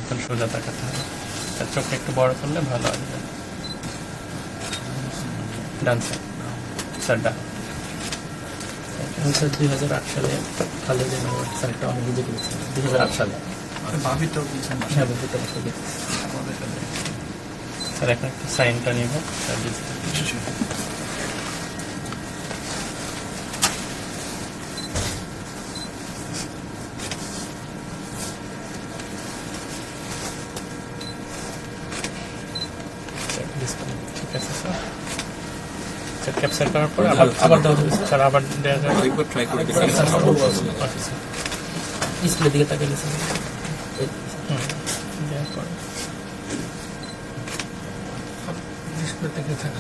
তাহলে সোজা তাকাতে হবে। তার চোখটা একটু বড় করলে ভালো আসবে। ডান সাইড স্যার, ডান। স্যার 2008 সালে খালেদ স্যার একটা আমি নিজে করেছিলাম 2008 সালে। হ্যাঁ, বুঝতে পারছি। স্যার এখন একটু সাইনটা নিব স্যার। ঠিক আছে স্যার। স্যার ক্যাপচার করার পর আবার দেওয়া হবে স্যার, আবার দেওয়া যাবে। একবার ট্রাই করে দেখি। Okay sir. ডিসপ্লের দিকে তাকিয়ে গেছে। দেওয়ার পর ডিসপ্লে থেকে থাকা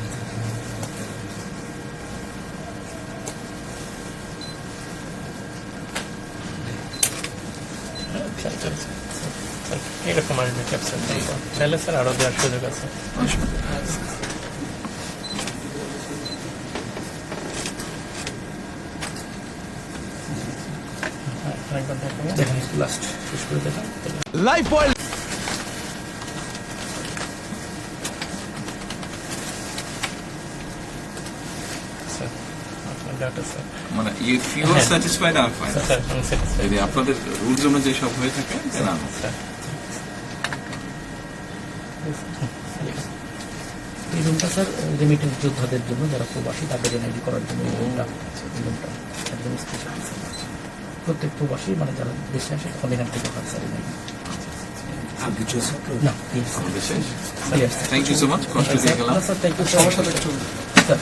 এরকম আসবে ক্যাপচার। চাইলে স্যার আরো দেওয়ার সুযোগ আছে। আরেকবার দেখাবো। দেখেন লাস্ট শেষ করে দেখা লাইফ বয় স্যার আপনার ডাটা স্যার। মানে if you are satisfied I am fine. Sir আমি স্যাটিসফাইড। যদি আপনাদের রুলস অনুযায়ী সব হয়ে থাকে দেন আমি স্যার এই রুমটা স্যার রেমিটেন্স যোদ্ধাদের জন্য, যারা প্রবাসী তাদের এনআইডি করার জন্য এই রুমটা একদম স্পেশাল। প্রত্যেক প্রবাসী মানে যারা দেশে আসে তখন এখান থেকে হয় স্যার এনআইডি। না থ্যাংক ইউ সো মাচ। কষ্ট দিয়ে গেলাম। Sir thank you. সমস্যা স্যার